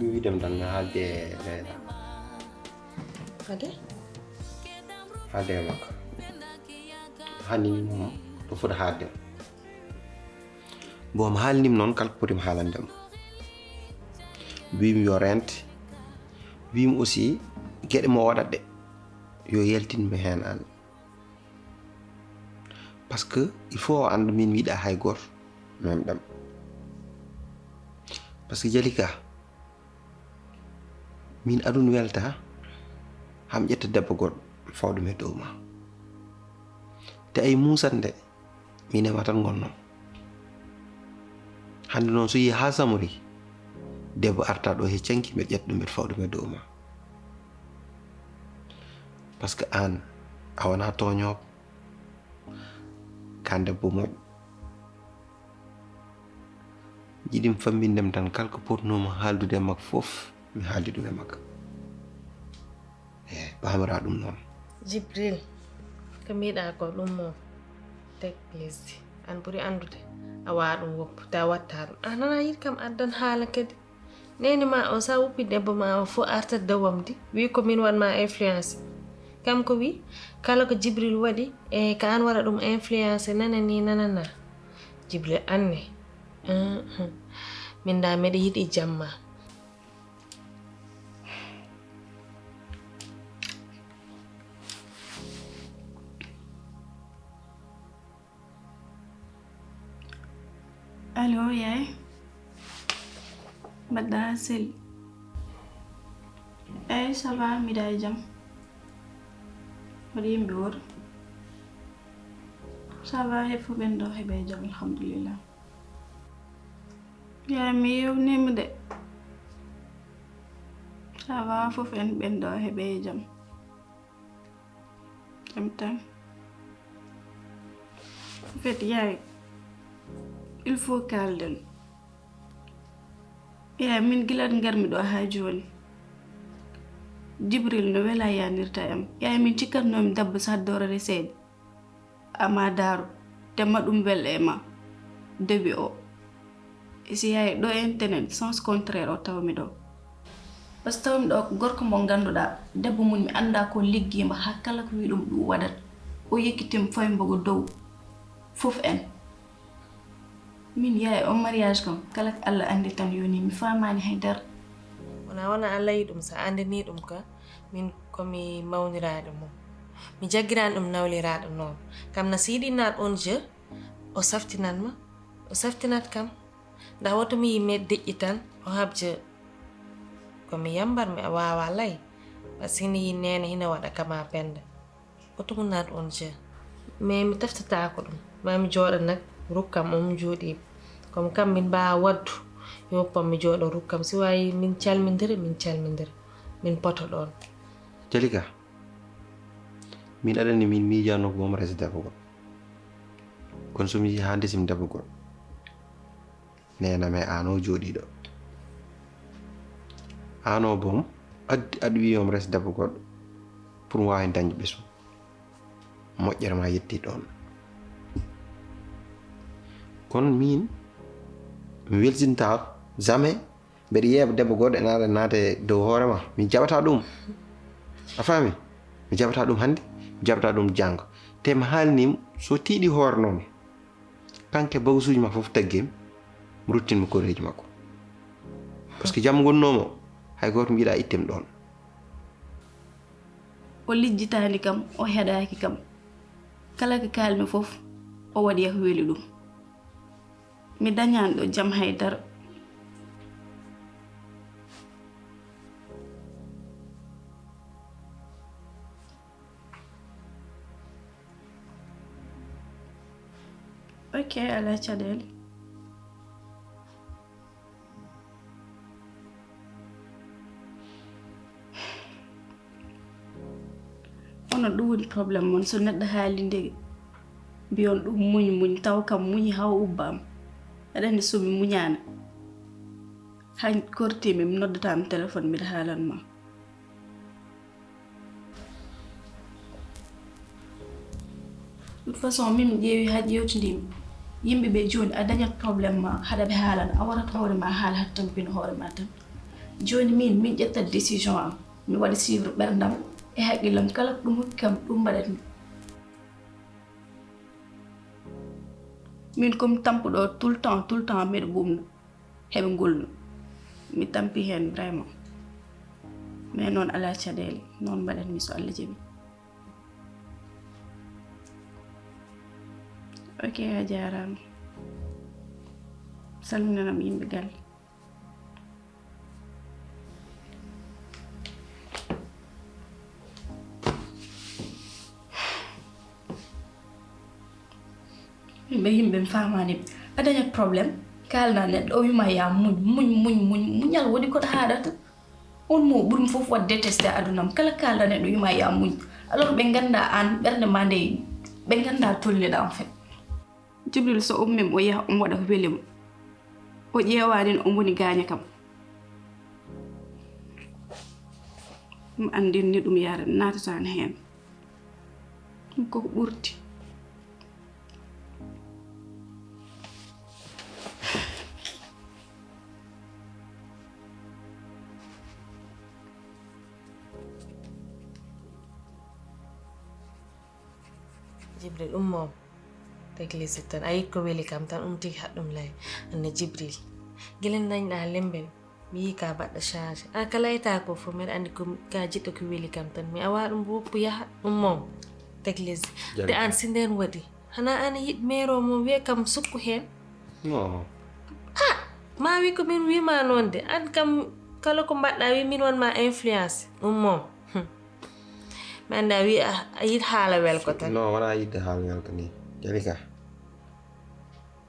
mi widem tan mi haalde Leila. Haalde makko. Hani moom ɗo foti haalde. Bo mi haalnim noon kala ko poti mi haalandemo. Wimi yo rente. Wimi aussi gueɗe mo waɗat ɗe yo yaltinmi hen an. Parce que il faut o anda min mi yiɗa hay goto memɗam. Parce que Jalika min aduna welta ham ƴetta debbo goɗɗo fawɗum e dow ma. Te ay musat nde min ema tan gonnon. Hande noon so yi ha samori debbo arta ɗo he canki mbeɗa ƴetta ɗum mbeɗa fawɗum e dow ma. Parce que an a wona toñoɓe kan debbo moƴƴo. Jiɗimi fammindem tan kala ko potnoma haaldude e makko fof mi haaldi ɗum e makko. Pamira ɗum noon. Jibril ko mbiɗa ko ɗum mo tek lesdi an ɓuri andude a wawa ɗum woppu ta watta ɗum a nana yiɗi kam addan haala kadi neni ma o sa wuppi debbo ma o fo arta dawam di wi ko min waɗma influence kam ko wi kala ko Jibril waɗi e ka an waɗa ɗum influence nanani nanana Jibril anne min da mbeɗa yiɗi jamma. Allo yaay mbaɗɗa sel eyi ça va mbiɗa e jam waɗi yimɓe woto ça va heɓfo ɓen ɗo heɓe e jam alhamdulillah yaay mi yewnima de ça va fof en ɓen ɗo heɓe e jam tan en fait yaay il faut kalden yaay min gilat garmi ɗo ha joni Jibril no wela yanirta am yaay min cikkatnomi dabba saddorare seeɗa ama daaro temma ɗum welɗe ma debi o si yaay ɗo internet sens contraire o tawmi ɗo par ce que tawmi ɗo gorko mo ganduɗa debbo mum mi anda ko liggima ha kala ko wi ɗum ɗum waɗat o yekkitim faymbogo dow fof en min yaay on mariage kam kala ko Allah andi tan yoni mi famani haydara wona Allah yi ɗum sa andini ɗum ka min komi mawniraɗo mum mi jaggirani ɗum nawliraɗo noon kam na si yiɗinat on je o saftinanma o saftinat kam nda woto mi yi med deƴƴi tan o habje komi yambarmi a wawa lay par ce que ni yi nene hina waɗa kama penda woto mu nat on je mais mi taftatako ɗum mami jooɗo nak rukkam om jooɗi comme kam min mbawa waddu yoppam mi jooɗo rukkam si wawi min calmidira min poto ɗon. Jalika min aɗani min miijano ko mom resi debbo goɗɗo kono somi yi ha ndesimi debbo goɗɗo nename ano jooɗiɗo ano bom aɗa wi om resi debbo goɗɗo pour mi wawi dañde ɓesum moƴƴere ma yetti ɗon kono min mi welsinta jamais mbeɗa yeeɓa debbo goɗɗo e naɗa naate dow hoorema min jaɓata ɗum a faami mi jaɓata ɗum hannde mi jaɓata ɗum janngo te mi haalnima so tiiɗi hoore noon kanke bagasuji ma fof taggimi mi ruttinmi koreji makko par ce que jamma gonnomo hay goto mi yiɗa ittemi ɗon o lijjitani kam o heɗaki kam kala ko kalmi fof o waɗi ko weli ɗum mi dañani ɗo jam haydara ok ala caɗele ono ɗum woni probléme mon so neɗɗo haali ndege mbiyon ɗum muñ taw kam muñi haw ubbam aɗa andi somi muñana han kortimi mi noddatami téléphone mbiɗa haalanma de toute façon min mi ƴeewi ha ƴewtidimi yimɓe ɓe joni a dañat probléme ma haɗa ɓe haalana a warat hoore ma haala hatta tampina hoore ma tan joni min ƴetta décision am mi waɗa suivre ɓerdam e haqqillam kala ko ɗum hokkam ɗum mbaɗatmi min komi tampuɗo tout le temps mbiɗa ɓumno heɓe ngolno mi tampi hen vraiment mais noon ala caɗele noon mbaɗatmi so Allah jaɓi ok a jarama salminanam yimɓe galle yimɓe famani a dañat probléme kalna neɗɗo o wima ya muñal woɗi koɗo haɗata on mo ɓuurmi fof wat détesté adunam kala kalna neɗɗo wima ya muñ alors ɓe ganda an ɓerde ma nde ɓe ganda tolniɗa en fait Jibril so ummim o yaha omo waɗa ko welimo o ƴeewani no o woni gaña kam mi andinni ɗum yaara natatani hen ɗum koko ɓurti Jibril moom teglisi tan a yit ko weli kam tan tigi haɗɗum lay anne Jibril gilen dañɗa lembel mi yi ka baɗɗo change an ka layta ko fof mbeɗa andi ko ka jiɗɗo ko weli kam tan mi awa ɗum woppu yaha moom teglisi te an si nden waɗi hana an yiɗ mero moom wiye kam sukku hen non ma wi ko min wima noon de an kam kala ko mbaɗɗa wi min wonma influence moom mi andi a wi a yiɗ haala wel ko tan non wona yidde haala wel ko ni Jalika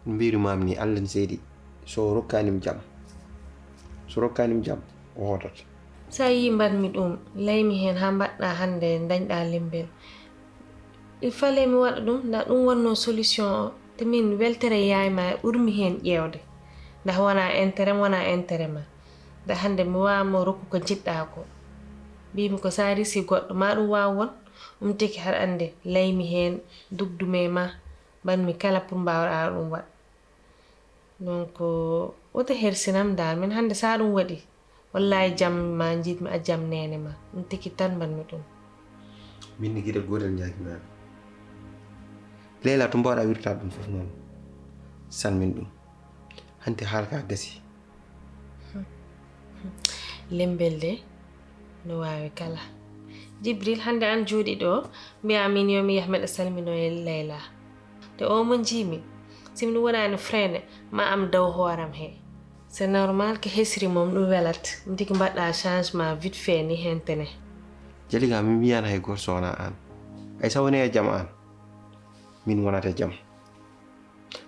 mbirumam ni Allah n seedi so rokkanim jam o hototo sa yi mbanmi ɗum laymi hen ha mbaɗɗa hande dañɗa lembel il fallait mi waɗa ɗum nda ɗum wonno solution o te min weltere yayma ɓurmi hen ƴewde nda wona intérêt ma nda hande mi wawamo rokku ko jiɗɗa ko mbimi ko sa risi goɗɗo ma ɗum waw won tiki har ande laymi hen dugdume ma banmi kala pour mbawɗa ɗum waɗ donc woto hersinam dal min hande sa ɗum waɗi wallahi jam ma jiɗmi a jam nene ma ɗum tiki tan banmi ɗum min ni gueɗel gotel jakimami Leyla to mbawɗa wirtade ɗum fof noon sanmin ɗum hanti haalka gasi lembel de no wawi kala Jibril hande an jooɗi ɗo mbiya min yomi yah meɗa salmino e Leyla te o mo jimi simi ɗum wonani freine ma am daw hooram he c'est normal ko hesri mom ɗum welat ɗum tigi mbaɗɗa changement vite fait ni hentene Jalika min mbiyani hay goto so wona an ay sa woni e jaam an min wonata jaam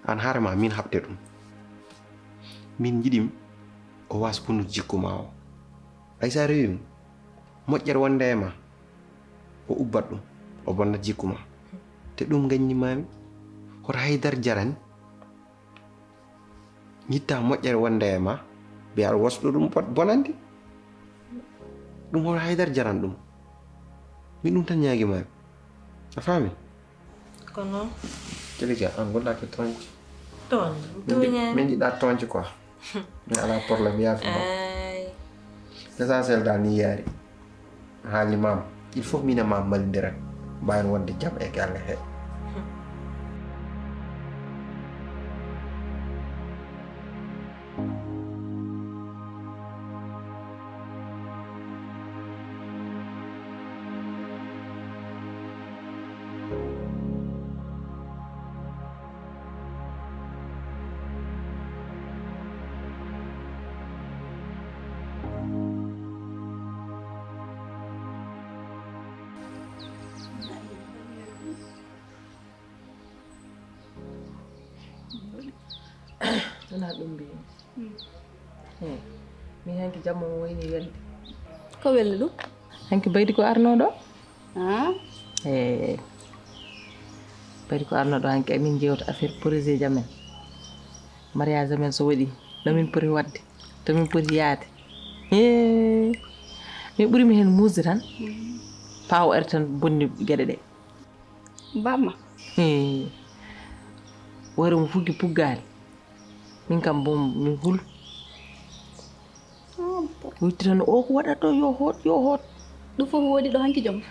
an harema min haɓde ɗum min jiɗim o was bunnude jikku ma o ay sa rewimo moƴƴere wonde e ma o ubbat ɗum o bonnat jikku ma te ɗum gaññimami hoto haydar jarani ñitta moƴƴere wonde e ma mbiya aɗa wasɗo ɗum bonande ɗum hoto haydar jaran ɗum min ɗum tan ñaguimami a faami ko noon Jalika an gonɗake tonce toon duñani min jiɗɗa tonce quoi mi ala probléme yaafima l'essentiel dal ni yaari haalimam il faut min e ma mallidiran mbawen wonde jaam e galle he wona ɗum mbimi min hanki jamma mo wayni welde ko welli ɗum hanki baydi ko arnoɗo ah baydi ko arnoɗo hanki amin jewta affaire projet jamen mariage amen so waɗi ɗomin poti wadde tomin poti yaade min ɓurimi hen musde tan paw ari tan bonni gueɗe ɗe bamma wari mo fuggi puggali min kam bom min hul witti tan o ko waɗata ɗo yo hoot ɗum fof woodi ɗo hanki jom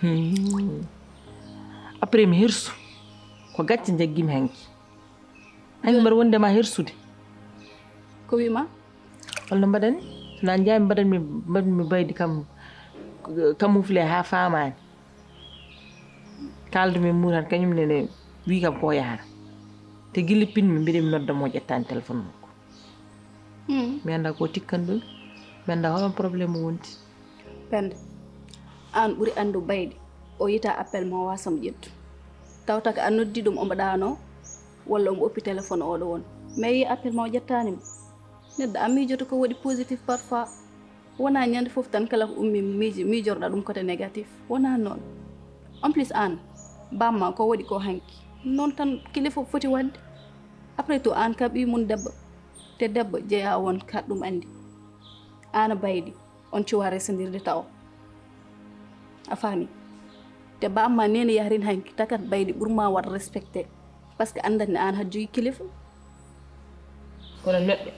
après mi hirsu ko gacce jaggimi hanki mbaɗa wondema hirsude ko wima holno mbaɗani sona jaami mbaɗanmi baydi kam camouflé ha famani kaldumi muur tan kañum nene wi kam ko yahata te gilli pinmi mbiɗemi nodda mo ƴettani téléphone makko mi anda ko tikkan ɗum mi anda holon probléme wonti Penda an ɓuri andu baydi o yita appel mo wasamo ƴettu tawta ko a noddi ɗum omo ɗano walla omo oppi téléphone oɗo won mais yi appel ma o ƴettanimo neɗɗo a miijoto ko waɗi positif parfois wona ñande fof tan kala ko ummi miijorɗa ɗum côté négatif wona noon en plus an bamma ko waɗi ko hanki noon tan kilifa foti wadde après tout an ka ɓi mum debbo te debbo jeeya won ka ɗum andi ana baydi on cuwa resodirde taw a faami te bamma nene yahrin hanki takat baydi ɓurma wat respecté par ce que andani an had jogi kilifa kono neɗɗo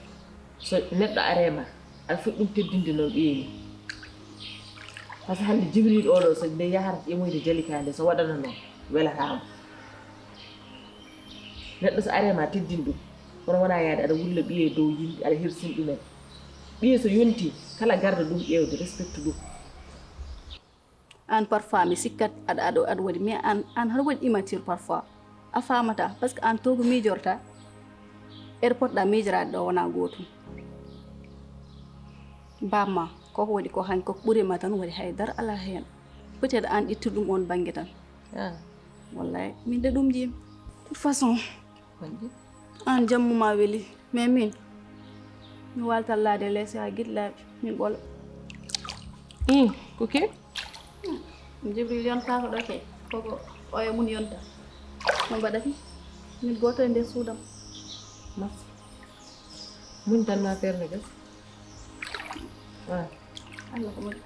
so neɗɗo arema aɗa foti ɗum teddinde no ɓeeni par ce que hande jibril oɗo so nde yahata ƴemoyde jalikande so waɗana noon welatamo neɗɗo so arema teddin ɗum kono wona yaade aɗa wulla ɓiye dow yimɓe aɗa hirsin ɗumen ɓiye so yonti kala garda ɗum ƴewde respecte ɗum an parfois mi sikkat aɗa waɗi mais an haɗa waɗi immature parfois a famata par ce que an togo miijorta ere potɗa miijorade ɗo wona gotum bamma koko waɗi ko hanki koko ɓuurima tan waɗi haydara ala hen peut être an ƴettir ɗum on banggue tan wallahi min de ɗum jimi toute façon an jammuma weeli mais min mi waltallade leese ha guiɗlaɓe min ɓola ko ke jibril yontako ɗo ke koko oyo mun yonta no mbaɗati min goto e nder suudam merci mun tan ma ferne gas Allah ko moƴƴi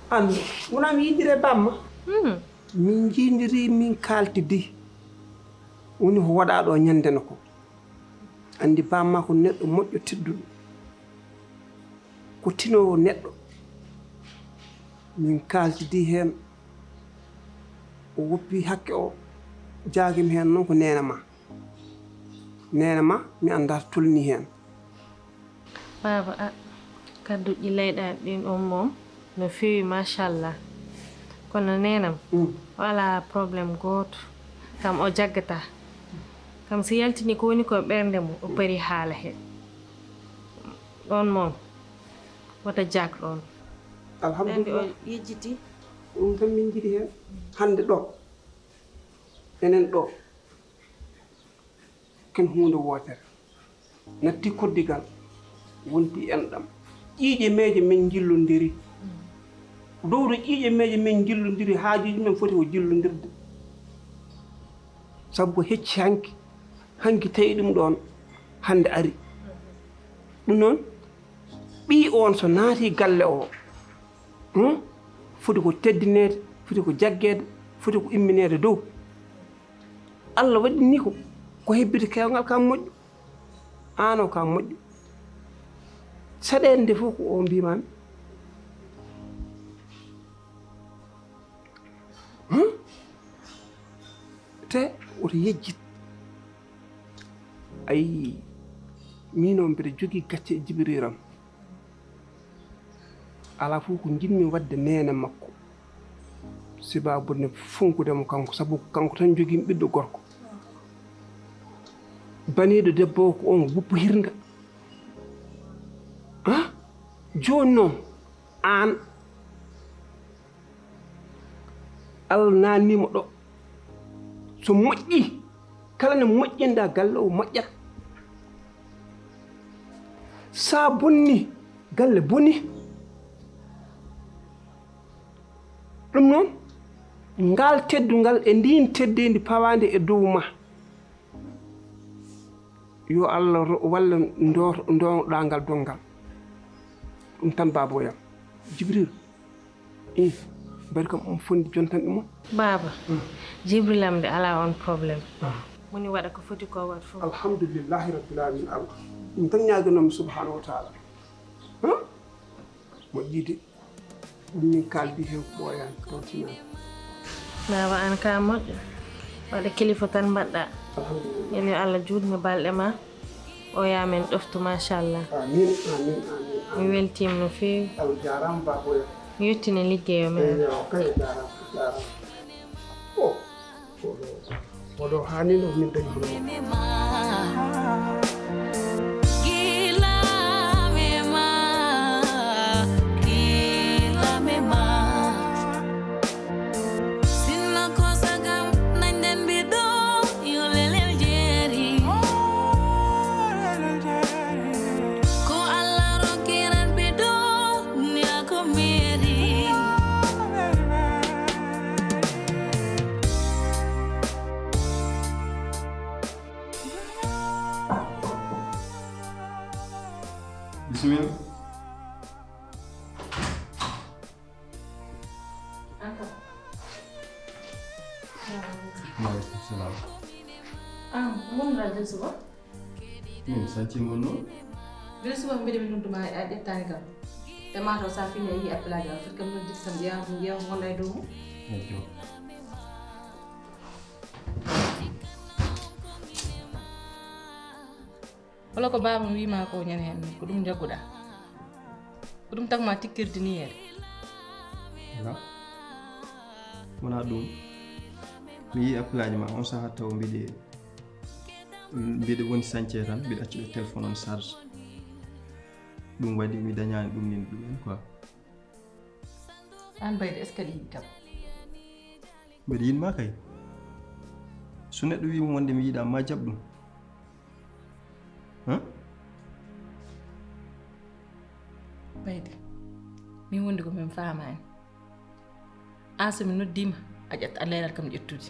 an wona mi yidire bamma min jindiri min kaltidi woni ko waɗa ɗo ñandeno ko andi bamma ko neɗɗo moƴƴo tedduɗo ko tinowo neɗɗo min kaltidi hen o woppi hakke o jagimi hen noon ko nenema mi anda tolni hen baba kadduji leyɗa ɗin on mom no fewi machallah kono nenam wala probléme goto kam o jaggata kam si yaltini ko woni ko ɓernde mum o pari haala hen ɗon mom wata jak ɗon alhamdulillah o yejjiti ɗum tan min jiɗi hen hande ɗo enen ɗo ken hunde wotere natti koddigal wonti enɗam ƴiiƴe meeje min jillodiri dowɗo ƴiiƴe meeje min jillodiri haajuji men foti ko jillodirde sabu ko hecci hanki tawi ɗum ɗon hande ari ɗum noon ɓii on so naati galle o foti ko teddinede foti ko jaggede foti ko imminede dow Allah waɗi ni ko hebbita kewgal kam moƴƴo an o kam moƴƴo saɗede nde fof ko o mbimami te oto yejjit ayi min o mbiɗa jogui gacce e jibiriram ala fof ko jinmi wadde nene makko sibabude funkudemo kanko sabu kanko tan jogimi ɓiɗɗo gorko baniɗo debbo ko on woppu hirga joni noon an Allah nannimo ɗo so moƴƴi kala ne moƴƴinda galle o moƴƴat sa bonni galle boni ɗum noon ngal teddungal e ndin teddendi pawande e dow ma yo Allah walla ndowɗa ngal dongal ɗum tan baboyam Jibril bari kam on fondi jontanɗe mum baba Jibril am de ala on probléme moni waɗa ko foti ko wat fof alhamdulillahi rabbil alamin Allah ɗum tan ñaaganomi subhanahu wa taala moƴƴide ɗum min kaldi hew ɓooyani tawtinani baba an ka moƴƴo waɗa kilifa tan mbaɗɗa yen yo Allah juutno balɗe ma o yamen ɗoftu machallah amin amin amin mi weltima no fewi Allah jarama baboya mi yettini liggeyo men kay jarama oɗo hanino min dañi hono Bismillah. Waaleykum salaam. mum radde suba Min santi ngonno. bele suba mbiɗa mi nodduma a ƴettani kam e mataw sa fini a yi appelage am foti kam nodditi tan ƴeewa gonɗa e dow mum Ejjo. wala ko baba wima ko ñande hen ko ɗum jagguɗa ko ɗum tagma tikkirde ni yere Wala. Wona ɗum. Mi yi appelage ma on saha taw mbiɗe woni sañce tan mbiɗa accuɗo téléphone on charge. Ɗum waɗi mi dañani ɗum nin ɗumen quoi. an bayde est ce que ɗi yiɗi kam Mbeɗa yinma kay. So neɗɗo wimo wonde mi yiɗa ma jaɓ ɗum. bayde min wondi ko min famani an somi noddima a ƴetta a leerat kam ƴettude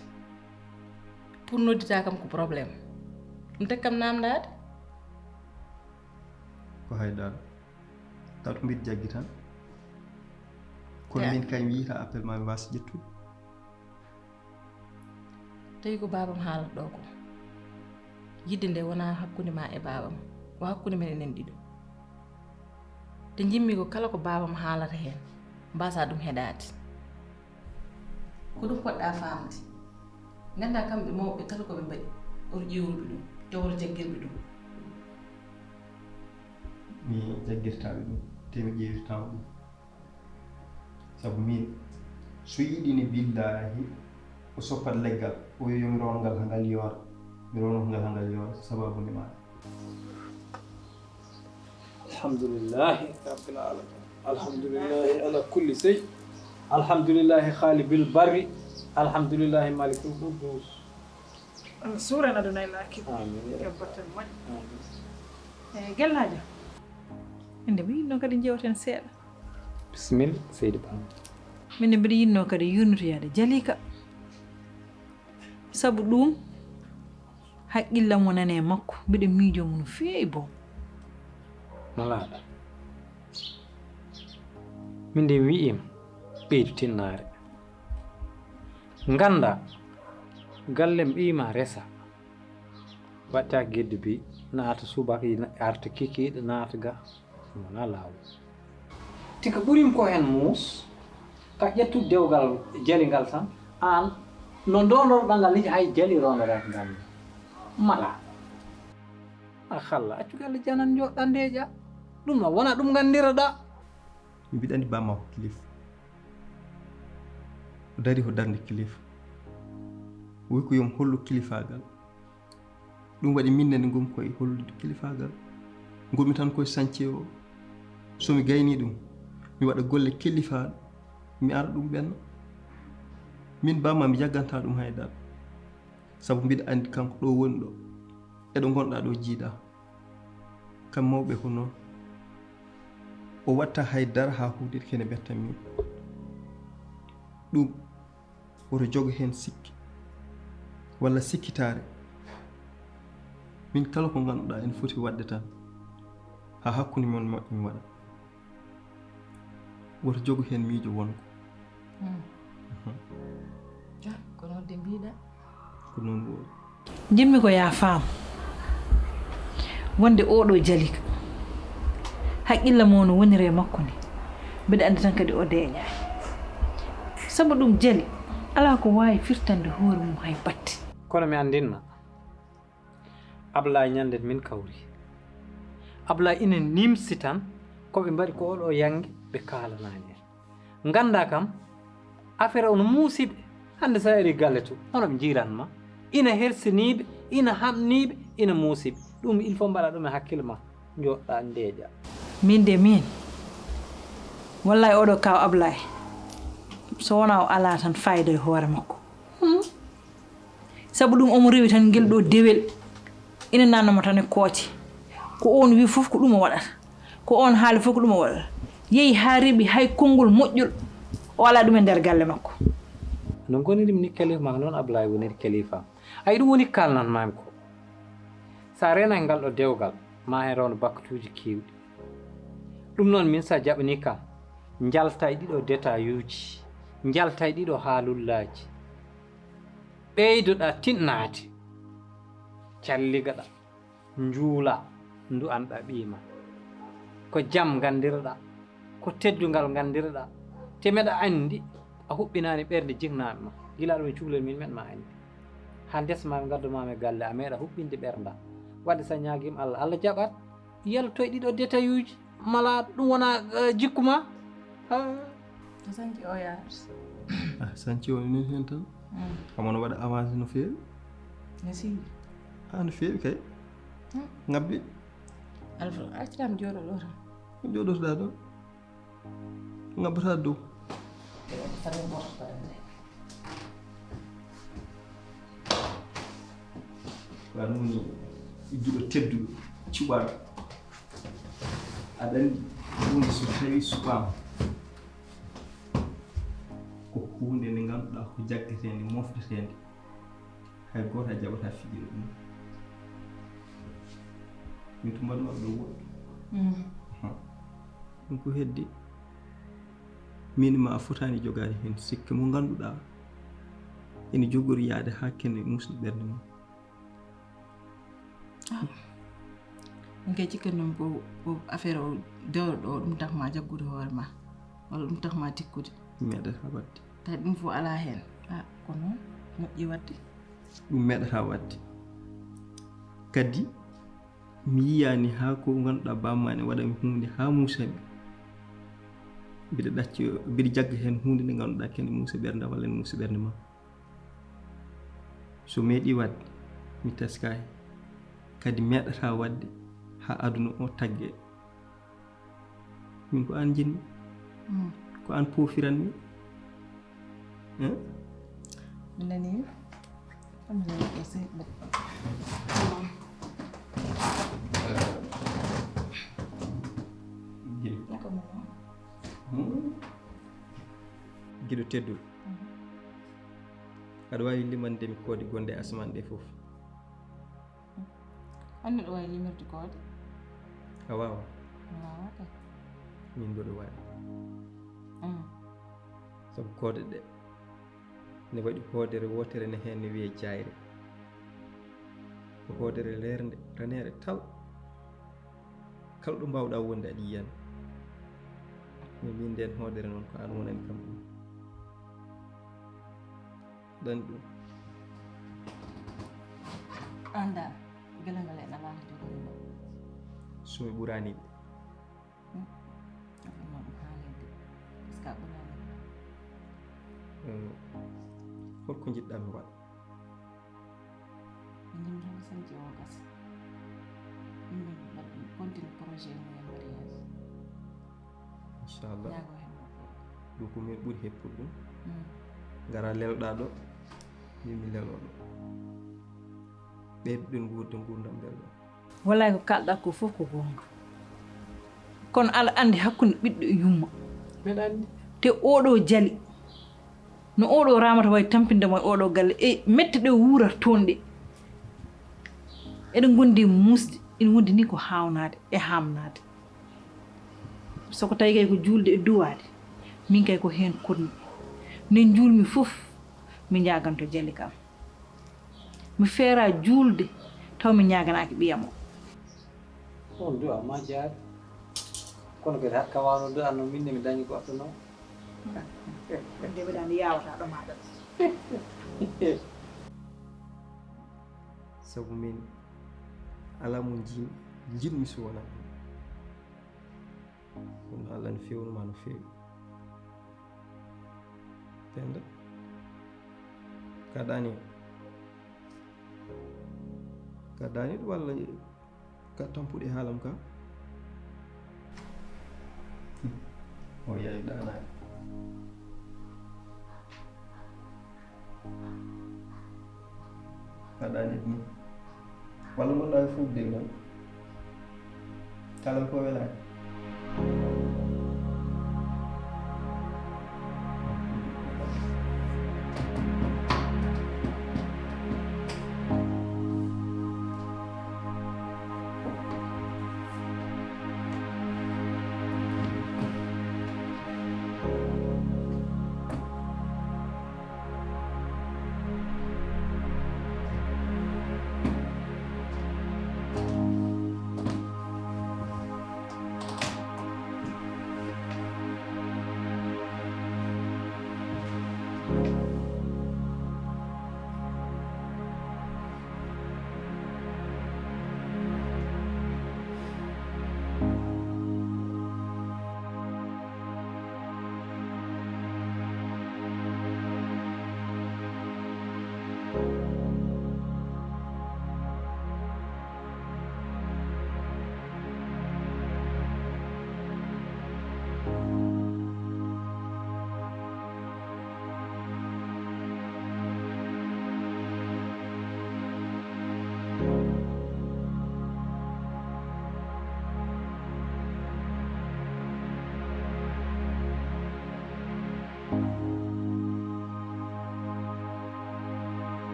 pour noddita kam ko probléme ɗum tek kam namdade Ko haydara. Taw to mbiɗa jaggi tan. Kono min kay mi yita appel ma mi wasa ƴettude. tawi ko babam haalata ɗo ko yidde nde wona hakkude ma e babam ko hakkude men enen ɗiɗo te jimmi ko kala ko babam haalata hen mbasa ɗum heɗade ko ɗum poɗɗa famde ganda kamɓe mawɓe kala koɓe mbaɗi oto ƴewruɓe ɗum te woto jaggirɓe ɗum Mi jaggirtaɓe ɗum te mi ƴewirtama ɗum. Sabu min so yiɗini billahi o soppat leggal o wi yomi rono ngal ha ngal yoora mi rono ngal ha ngal yoora sababu ni ma alhamdulillahi rabbil alamin alhamdulillahi ala kulli shay alhamdulillahi khalibil barri alhamdulillahi malikul qudus suuran aduna e laakiro amin ya rabbal kebbaten moƴƴo alamin eyi gellajo inde mbiɗa yinno kadi jewten seeɗa bismillah seydi bam minne mbiɗa yinno kadi yurnotoyade Jalika sabu ɗum haqqillam wonani e makko mbiɗa miijomo no feewi boom malaɗa min de wi'ima ɓeydu tinnare ganda gallem ɓiima resa watta gedde bi naata subaka arta kikiɗe naata ga wona lawol tika ɓurim ko hen muus ka ƴettude dewgal jalingal tan an no ndondorɗa ngal ni hay jali rondorata ngal mala a halla accu galle janan joɗɗa ndeeƴa ɗum no wona ɗum gandiraɗa mi mbiɗa andi bamma ko kilifa o dari ko darde kilifa o wi ko yomi hollu kilifagal ɗum waɗi minne nde gomi koye hollude kilifagal gomi tan koye sañce o somi gayni ɗum mi waɗa golle kilifaɗo mi ara ɗum ɓenna min bamma mi jagganta ɗum haydara sabu mbiɗa andi kanko ɗo woni ɗo eɗo gonɗa ɗo jiiɗa kam mawɓe ko noon o watta haydara ha huuɗiɗe kene bettan min ɗum woto jogo hen sikki walla sikkitare min kala ko ganduɗa en foti wadde tan ha hakkunde mon moƴƴi waɗa woto jogu hen miijo wonko ko noon de mbiɗa ko noon woodi jimmi ko ya faam wonde oɗo jalika haqqilla mo no wonire makko ni mbiɗa andi tan kadi o deeñaani sabu ɗum jali ala ko wawi firtande hoore mum hay batte kono mi andinma Ablaye ñande min kawri Ablaye ina nimsi tan koɓe mbaɗi ko oɗo yange ɓe kaalanani en ganda kam affaire ono muusiɓe hande sa ari galle to hono ɓe jiranma ina hersiniɓe ina hamniɓe ina muusiɓe ɗum il faut mbaɗa ɗum e hakkille ma joɗɗa ndeeƴa min de min wallahi oɗo kaw Ablaye so wona o ala tan fayida e hoore makko sabu ɗum omo rewi tan ngel ɗo dewel ina nannomo tan e kooce ko on wi fof ko ɗum o waɗata ko on haali fof ko ɗum o waɗata yeehi ha reeɓi hay konngol moƴƴol o ala ɗum e nder galle makko no gonirimi ni kalifa ma noon Ablaye woniri kalifam ayi ɗum woni kalnatmami ko sa rena e ngal ɗo dewgal ma hen rawno bakkatuji kewɗi ɗum noon min sa jaɓani kam jalta e ɗiɗo détail uji jalta e ɗiɗo haalullaji ɓeydoɗa tinnaade calligaɗa njuula ndu anɗa ɓiima ko jam gandirɗa ko teddungal gandirɗa te meɗa andi a huɓɓinani ɓerde jignaɓe ma gila ɗum e cukalel min meɗma andi ha ndesmami gaddumami e galle a meeɗa huɓɓinde ɓerda wadde sa ñaguima Allah Allah jaɓat yalto e ɗiɗo détail uji mala ɗum wona jikku ma sanki o yaata sanci o nin hen tan amono waɗa avancé no feewi mi siwi no feewi kay ngabbi alfa accitam jooɗo ɗo tan joɗotoɗa ɗo ngabbata dow wa ɗum woni giɗo tedduɗo cuɓaɗo aɗa andi hunde so tawi suɓama ko hunde nde ganduɗa ko jaggetende moftetende hay goto a jaɓata fijiro ɗum min to mbaɗumaɓe ɗo woɗɗo ɗum ko heddi min ma a fotani jogade hen sikke mo ganduɗa ene jogori yaade ha kene musde ɓerde mum min kay cikkannomi ko affaire o dewɗo ɗo ɗum takma jaggude hoore ma walla ɗum takma tikkude meɗata wadde tawi ɗum fof ala hen ko noon moƴƴi wadde ɗum meɗata wadde kadi mi yiyani ha ko ganduɗa bammane waɗami hunde ha musami mbiɗa ɗacci mbiɗa jagga hen hunde nde ganduɗa kene muusa ɓernde walla ene muusa ɓernde ma so meeɗi wadde mi teskani kadi meɗata wadde ha aduna o tagge min ko an jinmi ko an poofiranmi mi nani amana ko seɗɗa giɗo tedduɗo aɗa wawi limandemi koode gonɗe e asaman ɗe foof on neɗɗo wawi limirde koode a wawa wawa kay min mboɗo wawi sabu koode ɗe ne waɗi hoodere wotere ne hen ne wiye jayre ko hoodere lerde ranere tal kala ɗo mbawɗa wonde aɗa yiyani min nden hoodere noon ko an wonani kam ɗum ɗan ɗum anda guelengal en ala ko jogorima somi ɓuraniɓe ɗum haalede par ce que a ɓurani holko jiɗɗa mi waɗa min jimmi tan sanji o gasa min continue projet mo en waɗi yeeso inchallah ñaago hen ɗum ko min ɓuuri heppude ɗum gara lelɗa ɗo min mi lelo ɗo ɓeyduɗen guurde gurdam belɗo wallahi ko kalɗa ko fof ko gonga kono ala andi hakkude ɓiɗɗo e yumma mbeɗa andi te oɗo jali no oɗo ramata way tampindemo e oɗo galle e mette ɗe wuurata toon ɗe eɗen gondi musde ina wondi ni ko hawnade e hamnade soko tawi kay ko juulde e duwade min kay ko hen kodmi nen juulmi fof mi ñaganto jali kam mi feera juulde taw mi ñaganaki ɓiyam o on duwa ma jaari kono kadi hakka wawno du anno minne mi dañi goɗɗo noon ndeɓeɗani yawata ɗo maɗa sabu min ala mo jiɗmi so wona ɗum allah no fewnuma no fewi Penda ka dani ɗo walla ka tampuɗe haalam ka o yayi ɗanani ka dani ɗum walla gonɗa e fuɗde noon kalam ko welani